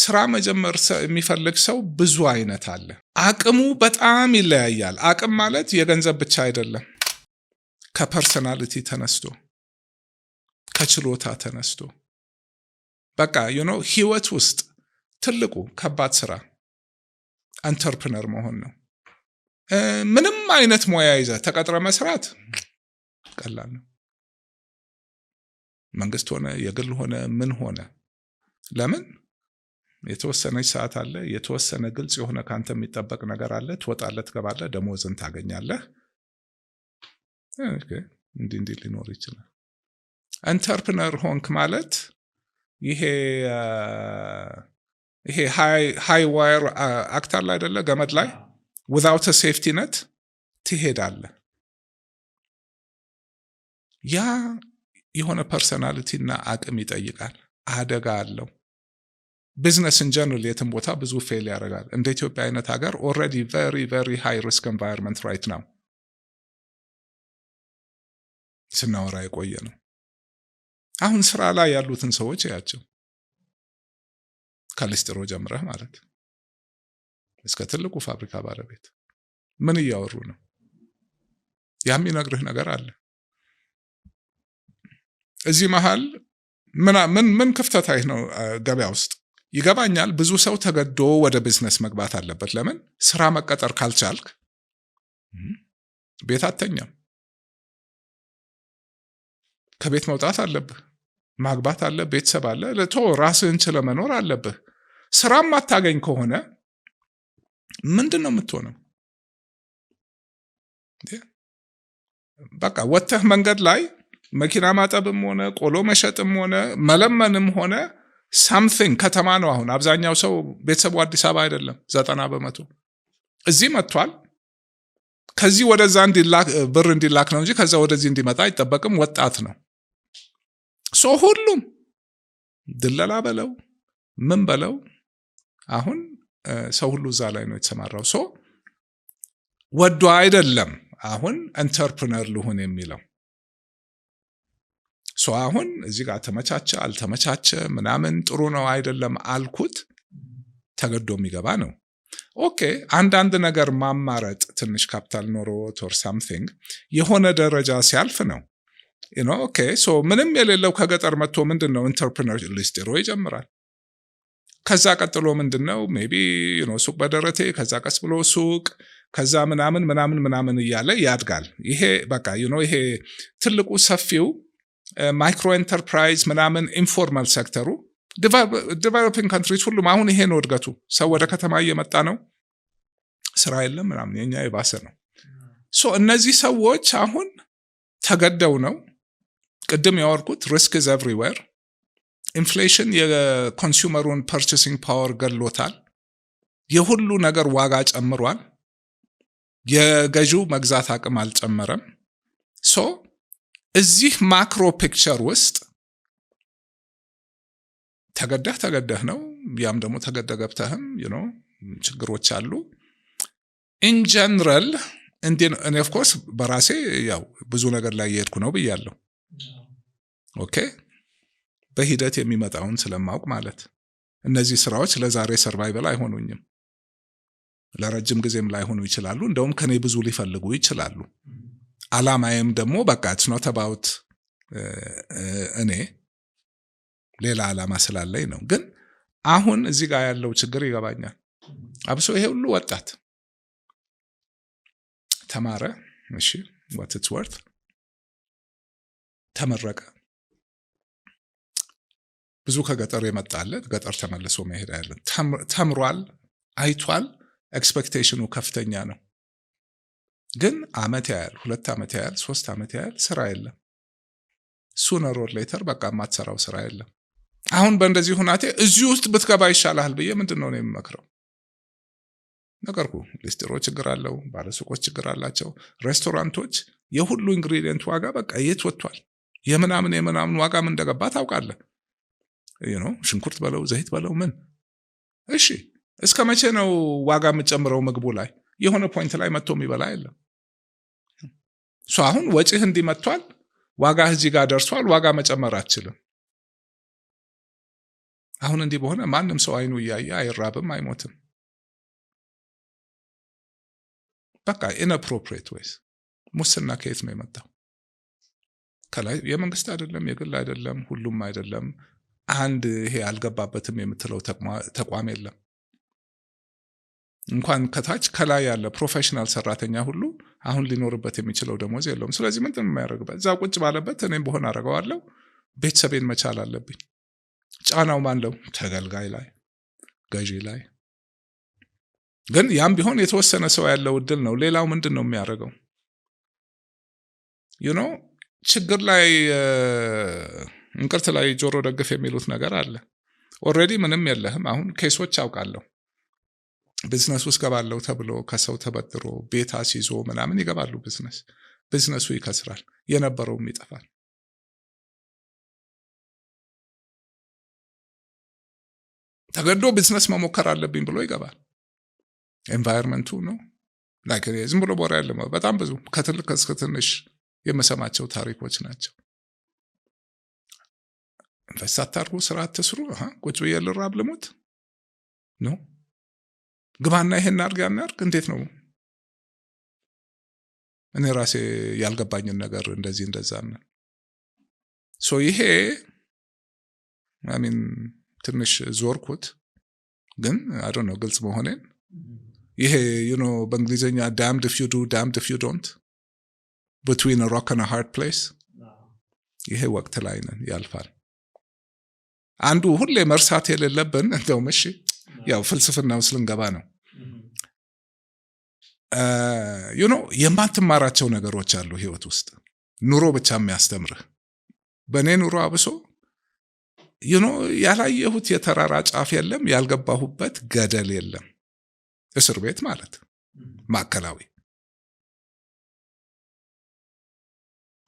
ስራ መጀመር የሚፈልግ ሰው ብዙ አይነት አለ። አቅሙ በጣም ይለያያል። አቅም ማለት የገንዘብ ብቻ አይደለም። ከፐርሰናሊቲ ተነስቶ ከችሎታ ተነስቶ በቃ ህይወት ውስጥ ትልቁ ከባድ ስራ አንተርፕረነር መሆን ነው። ምንም አይነት ሙያ ይዘህ ተቀጥረ መስራት ቀላል ነው። መንግስት ሆነ የግል ሆነ ምን ሆነ ለምን የተወሰነች ሰዓት አለ፣ የተወሰነ ግልጽ የሆነ ካንተ የሚጠበቅ ነገር አለ። ትወጣለህ፣ ትገባለህ፣ ደሞዝን ታገኛለህ። እንዲህ ሊኖር ይችላል። አንተርፕረነር ሆንክ ማለት ይሄ ሃይ ዋየር አክተር ላይ አይደለ፣ ገመድ ላይ without a safety net ትሄዳለህ። ያ የሆነ ፐርሰናሊቲ እና አቅም ይጠይቃል። አደጋ አለው። ቢዝነስ ኢን ጀነራል የትም ቦታ ብዙ ፌል ያደርጋል። እንደ ኢትዮጵያ አይነት ሀገር ኦልሬዲ ቨሪ ቨሪ ሃይ ሪስክ ኤንቫይሮንመንት ራይት ናው ስናወራ የቆየ ነው። አሁን ስራ ላይ ያሉትን ሰዎች ያቸው ከሊስትሮ ጀምረህ ማለት እስከ ትልቁ ፋብሪካ ባለቤት ምን እያወሩ ነው? ያም ይነግርህ ነገር አለ። እዚህ መሃል ምን ክፍተት ነው ገበያ ውስጥ? ይገባኛል። ብዙ ሰው ተገዶ ወደ ቢዝነስ መግባት አለበት። ለምን? ስራ መቀጠር ካልቻልክ ቤት አተኛም። ከቤት መውጣት አለብህ። ማግባት አለ፣ ቤተሰብ አለ። ራስህን ችለ መኖር አለብህ። ስራም ማታገኝ ከሆነ ምንድን ነው የምትሆነው? በቃ ወጥተህ መንገድ ላይ መኪና ማጠብም ሆነ ቆሎ መሸጥም ሆነ መለመንም ሆነ ሳምቲንግ ከተማ ነው። አሁን አብዛኛው ሰው ቤተሰቡ አዲስ አበባ አይደለም። 90% እዚህ መጥቷል። ከዚህ ወደዛ ብር እንዲላክ ነው እንጂ ከዛ ወደዚህ እንዲመጣ አይጠበቅም። ወጣት ነው። ሁሉም ድለላ በለው ምን በለው አሁን ሰው ሁሉ እዛ ላይ ነው የተሰማራው። ወዶ አይደለም አሁን አንተርፕረነር ልሁን የሚለው። አሁን እዚህ ጋር ተመቻቸ አልተመቻቸ ምናምን ጥሩ ነው አይደለም አልኩት፣ ተገዶ የሚገባ ነው። ኦኬ አንዳንድ ነገር ማማረጥ ትንሽ ካፒታል ኖሮት ኦር ሳምቲንግ የሆነ ደረጃ ሲያልፍ ነው። ኦኬ ምንም የሌለው ከገጠር መጥቶ ምንድነው ኢንተርፕረነር ሊስትሮ ይጀምራል። ከዛ ቀጥሎ ምንድነው ሜቢ ሱቅ በደረቴ፣ ከዛ ቀስ ብሎ ሱቅ፣ ከዛ ምናምን እያለ ያድጋል። ይሄ በቃ ይሄ ትልቁ ሰፊው ማይክሮ ኤንተርፕራይዝ ምናምን ኢንፎርማል ሴክተሩ ዲቨሎፒንግ ካንትሪስ ሁሉም አሁን ይሄ ነው እድገቱ። ሰው ወደ ከተማ እየመጣ ነው፣ ስራ የለም ምናምን። የኛ የባሰ ነው። እነዚህ ሰዎች አሁን ተገደው ነው። ቅድም ያወርኩት ሪስክ ኢዝ ኤቭሪዌር። ኢንፍሌሽን የኮንሱመሩን ፐርቼሲንግ ፓወር ገድሎታል። የሁሉ ነገር ዋጋ ጨምሯል። የገዢው መግዛት አቅም አልጨመረም። እዚህ ማክሮ ፒክቸር ውስጥ ተገደህ ነው። ያም ደግሞ ተገደህ ገብተህም ችግሮች አሉ። ኢን ጀነራል እኔ ኦፍ ኮርስ በራሴ ያው ብዙ ነገር ላይ የሄድኩ ነው ብያለሁ። ኦኬ በሂደት የሚመጣውን ስለማውቅ ማለት እነዚህ ስራዎች ለዛሬ ሰርቫይቨል አይሆኑኝም፣ ለረጅም ጊዜም ላይሆኑ ይችላሉ። እንደውም ከኔ ብዙ ሊፈልጉ ይችላሉ። አላማዬም ደግሞ በቃ it's not about እኔ ሌላ አላማ ስላለኝ ነው። ግን አሁን እዚህ ጋር ያለው ችግር ይገባኛል። አብሶ ይሄ ሁሉ ወጣት ተማረ፣ እሺ what it's worth፣ ተመረቀ፣ ብዙ ከገጠር የመጣለት ገጠር ተመልሶ መሄድ ያለ ተምሯል፣ አይቷል። ኤክስፔክቴሽኑ ከፍተኛ ነው። ግን አመት ያያል፣ 2 አመት ያያል፣ 3 አመት ያያል፣ ስራ የለም። ሱነር ኦር ሌተር በቃ የማትሰራው ስራ የለም። አሁን በእንደዚህ ሁናቴ እዚህ ውስጥ ብትገባ ይሻላል ብዬ ምንድነው ነው የምመክረው? ነገርኩ። ሊስትሮ ችግር አለው፣ ባለሱቆች ችግር አላቸው፣ ሬስቶራንቶች የሁሉ ኢንግሪዲየንት ዋጋ በቃ የት ወጥቷል። የምናምን ዋጋ ምን እንደገባ ታውቃለህ? ሽንኩርት በለው ዘይት በለው ምን። እሺ እስከ መቼ ነው ዋጋ የምጨምረው ምግቡ ላይ? የሆነ ፖይንት ላይ መጥቶ የሚበላ የለም። አሁን ወጪህ እንዲመጥቷል፣ ዋጋ እዚህ ጋር ደርሷል፣ ዋጋ መጨመር አትችልም። አሁን እንዲህ በሆነ ማንም ሰው አይኑ እያየ አይራብም አይሞትም። በቃ ኢንአፕሮፕሪየት ወይስ ሙስና ከየት ነው የመጣው? ከላይ የመንግስት አይደለም የግል አይደለም ሁሉም አይደለም። አንድ ይሄ አልገባበትም የምትለው ተቋም የለም። እንኳን ከታች ከላይ ያለ ፕሮፌሽናል ሰራተኛ ሁሉ አሁን ሊኖርበት የሚችለው ደሞዝ የለውም። ስለዚህ ምንድን ነው የሚያደርግበት? እዛ ቁጭ ባለበት እኔም በሆነ አደርገዋለሁ። ቤተሰቤን መቻል አለብኝ። ጫናው ማለው? ተገልጋይ ላይ ገዢ ላይ። ግን ያም ቢሆን የተወሰነ ሰው ያለው እድል ነው። ሌላው ምንድን ነው የሚያደርገው? ችግር ላይ እንቅርት ላይ ጆሮ ደግፍ የሚሉት ነገር አለ። ኦልሬዲ ምንም የለህም። አሁን ኬሶች አውቃለሁ። ቢዝነስ ውስጥ ገባለሁ ተብሎ ከሰው ተበድሮ ቤት አስይዞ ምናምን ይገባሉ። ቢዝነሱ ይከስራል፣ የነበረውም ይጠፋል። ተገዶ ቢዝነስ መሞከር አለብኝ ብሎ ይገባል። ኤንቫይሮንመንቱ ነው ላይክ ዝም ብሎ ቦራ ያለ በጣም ብዙ ከትልቅ እስከ ትንሽ የምሰማቸው ታሪኮች ናቸው። ኢንቨስት አታርጉ፣ ስራ አትስሩ፣ ቁጭ ብዬ ልራብ ልሞት ነው። ግባና ይሄን አድርግ ያን አድርግ። እንዴት ነው? እኔ ራሴ ያልገባኝን ነገር እንደዚህ እንደዛ ነው። ይሄ አሚን ትንሽ ዞርኩት፣ ግን አይ ዶንት ኖ ግልጽ መሆኔን። ይሄ በእንግሊዝኛ damned if you do damned if you don't between a rock and a hard place። ይሄ ወቅት ላይ ነን፣ ያልፋል። አንዱ ሁሌ መርሳት የሌለብን እንደውም እሺ ያው ፍልስፍና ውስጥ ልንገባ ነው። የማትማራቸው ነገሮች አሉ ህይወት ውስጥ ኑሮ ብቻ የሚያስተምርህ። በእኔ ኑሮ አብሶ ያላየሁት የተራራ ጫፍ የለም፣ ያልገባሁበት ገደል የለም። እስር ቤት ማለት ማዕከላዊ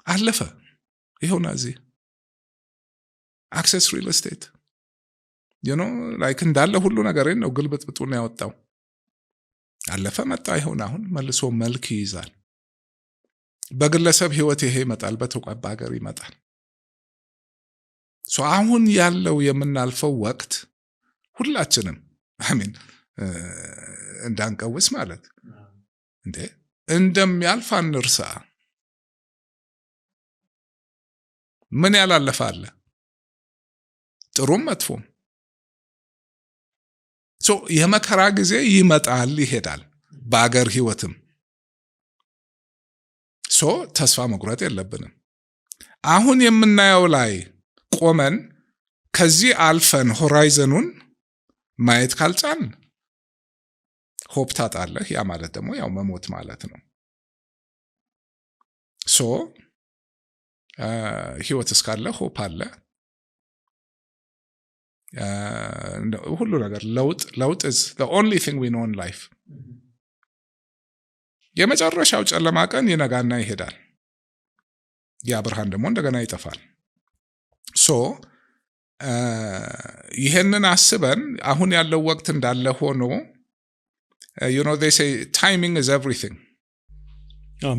አለፈ። ይኸውና እዚህ አክሰስ ሪል ስቴት ላይክ እንዳለ ሁሉ ነገሬን ነው ግልብጥብጡን ያወጣው። አለፈ መጣ። ይኸውና አሁን መልሶ መልክ ይይዛል። በግለሰብ ህይወት ይሄ ይመጣል፣ በተቋም ሀገር ይመጣል። አሁን ያለው የምናልፈው ወቅት ሁላችንም አሜን እንዳንቀውስ ማለት እንዴ እንደሚያልፍ አንርሳ። ምን ያላለፈ አለ? ጥሩም መጥፎም። የመከራ ጊዜ ይመጣል ይሄዳል፣ በአገር ህይወትም። ተስፋ መቁረጥ የለብንም። አሁን የምናየው ላይ ቆመን ከዚህ አልፈን ሆራይዘኑን ማየት ካልጫን ሆፕ ታጣለህ። ያ ማለት ደግሞ ያው መሞት ማለት ነው። ህይወት እስካለ ሆፕ አለ። ሁሉ ነገር ለውጥ is the only thing we know in life። የመጨረሻው ጨለማ ቀን ይነጋና ይሄዳል። ያ ብርሃን ደግሞ እንደገና ይጠፋል። ይሄንን አስበን አሁን ያለው ወቅት እንዳለ ሆኖ they say timing is everything።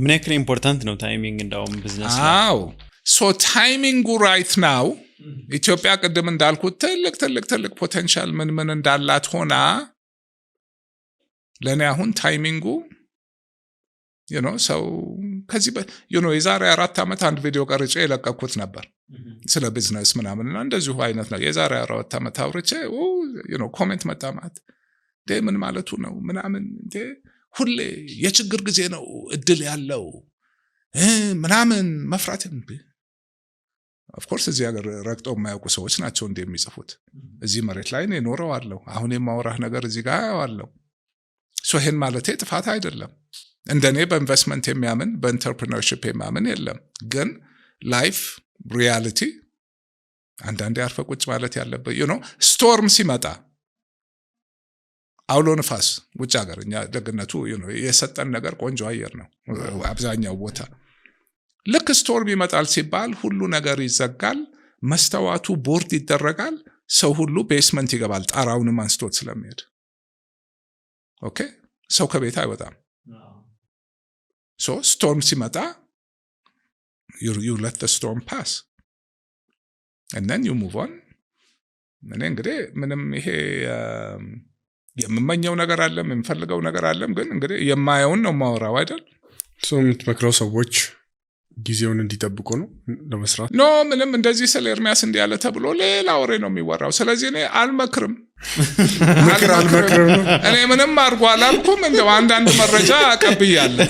ምን ያክል ኢምፖርታንት ነው ታይሚንግ እንደውም ቢዝነስ ላይ? አዎ ታይሚንጉ ራይት ናው። ኢትዮጵያ ቅድም እንዳልኩት ትልቅ ፖቴንሻል ምን እንዳላት ሆና ለኔ አሁን ታይሚንጉ ሰው ከዚህ የዛሬ 4 ዓመት አንድ ቪዲዮ ቀርጬ የለቀኩት ነበር ስለ ቢዝነስ ምናምንና እንደዚሁ አይነት ነው። የዛሬ 4 ዓመት አውርቼ ኮሜንት መጣ ማለት ምን ማለቱ ነው ምናምን ሁሌ የችግር ጊዜ ነው እድል ያለው ምናምን መፍራት። ኦፍኮርስ እዚህ ሀገር ረግጠው የማያውቁ ሰዎች ናቸው እንደሚጽፉት። እዚህ መሬት ላይ ነው ኖረዋለሁ። አሁን የማወራህ ነገር እዚህ ጋር ያዋለው ይሄን ማለቴ ጥፋት አይደለም። እንደኔ በኢንቨስትመንት የሚያምን በኢንተርፕረነርሺፕ የሚያምን የለም። ግን ላይፍ ሪያሊቲ አንዳንዴ አርፈ ቁጭ ማለት ያለበት ስቶርም ሲመጣ አውሎ ንፋስ ውጭ ሀገር እኛ ደግነቱ የሰጠን ነገር ቆንጆ አየር ነው አብዛኛው ቦታ። ልክ ስቶርም ይመጣል ሲባል ሁሉ ነገር ይዘጋል፣ መስተዋቱ ቦርድ ይደረጋል፣ ሰው ሁሉ ቤስመንት ይገባል ጣራውንም አንስቶት ስለሚሄድ። ኦኬ ሰው ከቤት አይወጣም። ስቶርም ሲመጣ you let the storm pass and then you move on። እኔ እንግዲህ ምንም ይሄ የምመኘው ነገር አለ የምፈልገው ነገር አለም ግን እንግዲህ የማየውን ነው ማወራው አይደል የምትመክረው ሰዎች ጊዜውን እንዲጠብቁ ነው ለመስራት ኖ ምንም እንደዚህ ስለ ኤርሚያስ እንዲያለ ተብሎ ሌላ ወሬ ነው የሚወራው ስለዚህ እኔ አልመክርም ምክር አልመክርም እኔ ምንም አድርጎ አላልኩም እንደው አንዳንድ መረጃ አቀብያለሁ